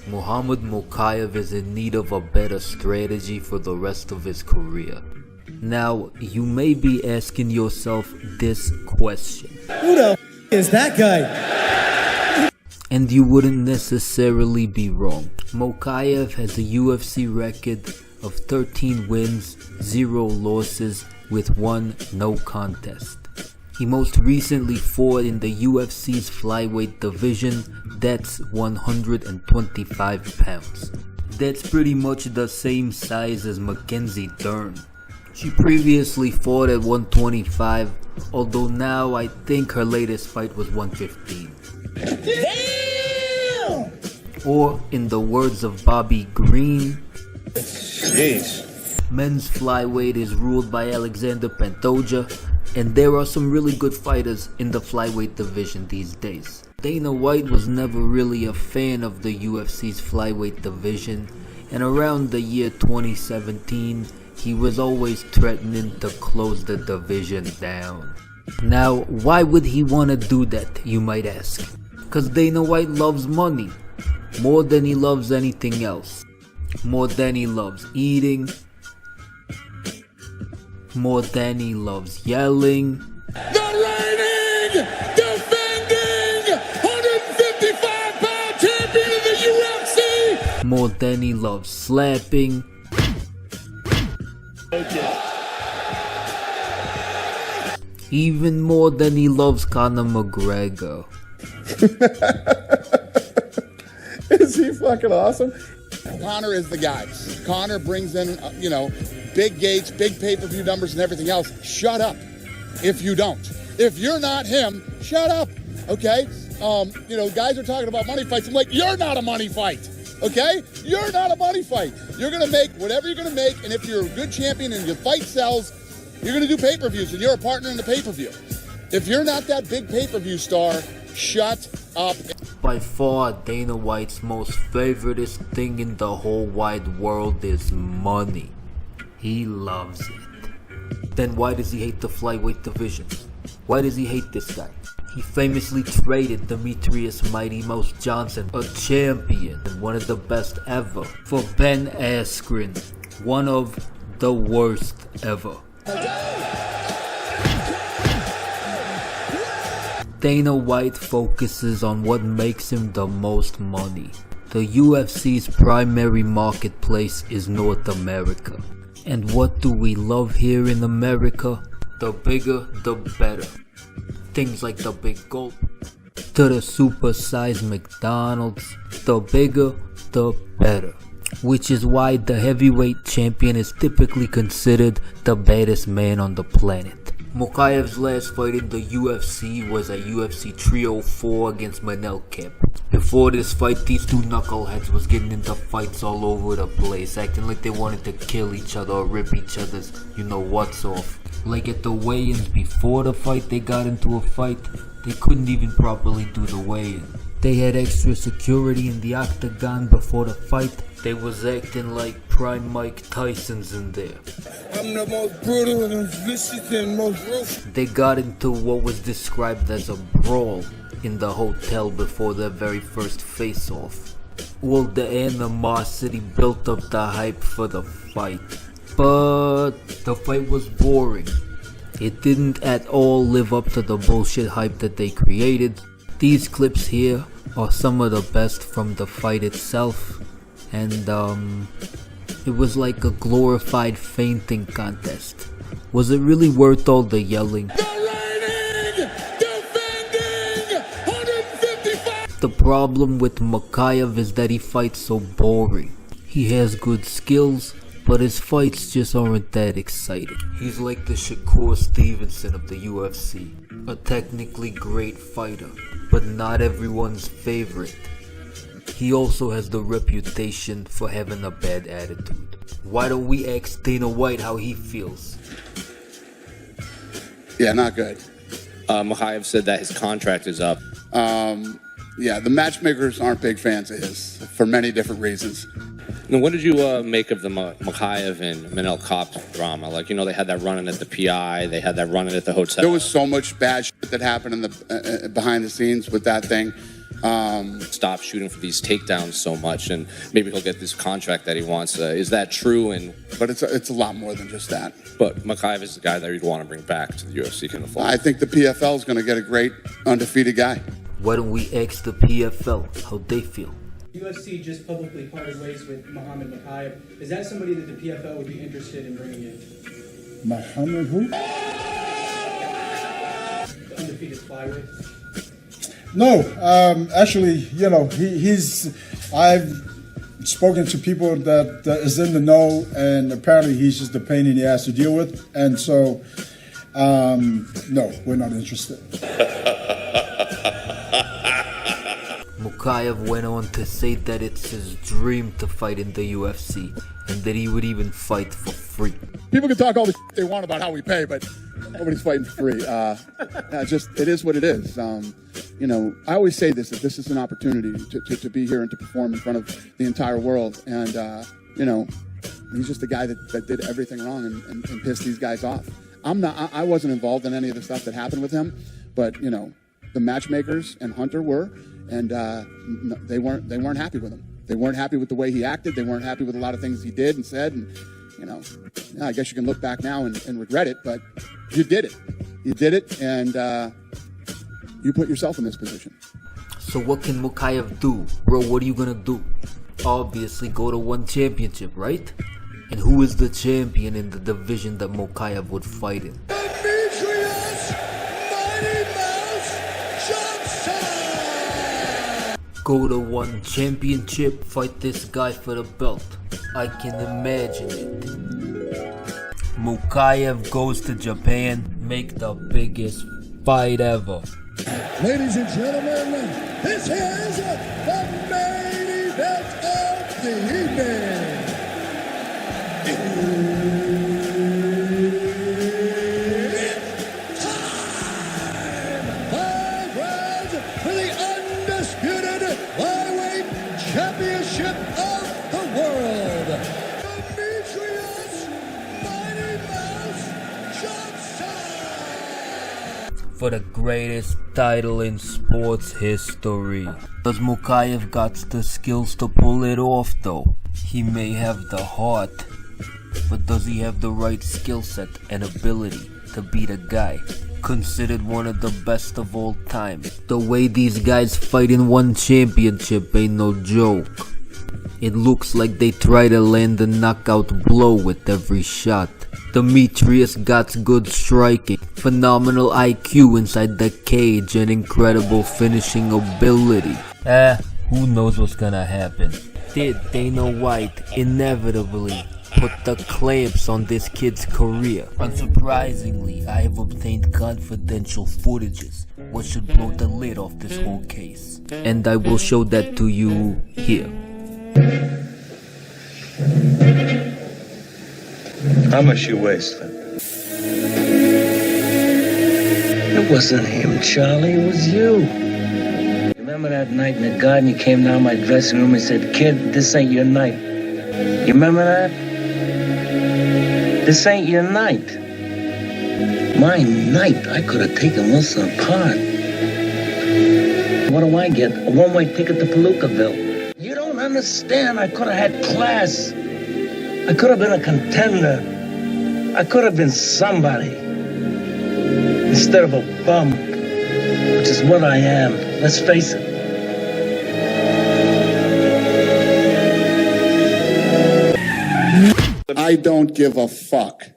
Muhammad Mokaev is in need of a better strategy for the rest of his career. Now, you may be asking yourself this question. Who the is that guy? And you wouldn't necessarily be wrong. Mokaev has a UFC record of 13 wins, 0 losses, with 1 no contest. He most recently fought in the UFC's flyweight division, that's 125 pounds. That's pretty much the same size as Mackenzie Dern. She previously fought at 125, although now I think her latest fight was 115. Damn! Or in the words of Bobby Green, Jeez. Men's flyweight is ruled by Alexander Pantoja, and there are some really good fighters in the flyweight division these days. Dana White was never really a fan of the UFC's flyweight division, and around the year 2017, he was always threatening to close the division down. Now, why would he want to do that, you might ask? Because Dana White loves money, more than he loves anything else. More than he loves eating, more than he loves yelling. The reigning, defending, 155-pound champion of the UFC. More than he loves slapping. Okay. Even more than he loves Conor McGregor. Is he fucking awesome? Conor is the guy. Conor brings in, big gates, big pay-per-view numbers and everything else. Shut up if you don't. If you're not him, shut up, okay? Guys are talking about money fights. I'm like, you're not a money fight, okay? You're not a money fight. You're going to make whatever you're going to make, and if you're a good champion and your fight sells, you're going to do pay-per-views, and you're a partner in the pay-per-view. If you're not that big pay-per-view star, shut up. By far, Dana White's most favoriteest thing in the whole wide world is money. He loves it. Then why does he hate the flyweight division? Why does he hate this guy? He famously traded Demetrius Mighty Mouse Johnson, a champion and one of the best ever, for Ben Askren, one of the worst ever. Dana White focuses on what makes him the most money. The UFC's primary marketplace is North America. And what do we love here in America? The bigger, the better. Things like the big gulp to the super-sized McDonald's. The bigger, the better. Which is why the heavyweight champion is typically considered the baddest man on the planet. Mokaev's last fight in the UFC was at UFC 304 against Manel Kape. Before this fight, these two knuckleheads was getting into fights all over the place, acting like they wanted to kill each other or rip each other's you-know-whats off. Like at the weigh-ins before the fight, they got into a fight. They couldn't even properly do the weigh-in. They had extra security in the octagon before the fight. They was acting like prime Mike Tyson's in there. I'm the most brutal and vicious and most ruthless. They got into what was described as a brawl in the hotel before their very first face-off. Well, the animosity built up the hype for the fight. But the fight was boring. It didn't at all live up to the bullshit hype that they created. These clips here are some of the best from the fight itself. And it was like a glorified fainting contest. Was it really worth all the yelling? The reigning, defending, 155. The problem with Mokaev is that he fights so boring. He has good skills, but his fights just aren't that exciting. He's like the Shakur Stevenson of the UFC. A technically great fighter, but not everyone's favorite. He also has the reputation for having a bad attitude. Why don't we ask Dana White how he feels? Yeah, not good. Mokaev said that his contract is up. The matchmakers aren't big fans of his for many different reasons. Now, what did you make of the Mokaev and Manel Kape drama? Like, they had that run-in at the PI, they had that run-in at the hotel. There was so much bad shit that happened in the behind the scenes with that thing. Stop shooting for these takedowns so much, and maybe he'll get this contract that he wants. Is that true? But it's a lot more than just that. But Makhaev is the guy that you'd want to bring back to the UFC. Can afford. I think the PFL is going to get a great undefeated guy. Why don't we ask the PFL how they feel? UFC just publicly parted ways with Muhammad Makhaev. Is that somebody that the PFL would be interested in bringing in? Muhammad who? The undefeated flyweight. No, actually, you know, I've spoken to people that is in the know, and apparently he's just a pain in the ass to deal with, and so, no, we're not interested. Makhaev went on to say that it's his dream to fight in the UFC, and that he would even fight for free. People can talk all the they want about how we pay, but nobody's fighting for free. It is what it is. You know, I always say this, that this is an opportunity to be here and to perform in front of the entire world. And, you know, he's just a guy that did everything wrong and pissed these guys off. I wasn't involved in any of the stuff that happened with him, but, you know, the matchmakers and Hunter were, and they weren't happy with him. They weren't happy with the way he acted. They weren't happy with a lot of things he did and said. And, you know, I guess you can look back now and regret it, but you did it. You did it, and you put yourself in this position. So what can Makhaev do? Bro, what are you gonna do? Obviously go to one championship, right? And who is the champion in the division that Makhaev would fight in? Go to one championship, fight this guy for the belt. I can imagine it. Makhaev goes to Japan, make the biggest fight ever. Ladies and gentlemen, this is the main event of the evening. It's time! 5 rounds for the undisputed flyweight championship of the world. Demetrius Mighty Mouse Johnson! For the greatest title in sports history. Does Makhaev got the skills to pull it off though? He may have the heart, but does he have the right skill set and ability to beat a guy considered one of the best of all time? The way these guys fight in one championship ain't no joke. It looks like they try to land a knockout blow with every shot. Demetrius got good striking, phenomenal IQ inside the cage, and incredible finishing ability. Who knows what's gonna happen? Did Dana White inevitably put the clamps on this kid's career? Unsurprisingly, I have obtained confidential footages, which should blow the lid off this whole case. And I will show that to you here. How much you wasting? It wasn't him, Charlie. It was you. Remember that night in the garden? You came down my dressing room and said, "Kid, this ain't your night." You remember that? This ain't your night. My night. I could have taken Wilson apart. What do I get? A one-way ticket to Palookaville. You don't understand. I could have had class. I could have been a contender. I could have been somebody. Instead of a bum, which is what I am. Let's face it. I don't give a fuck.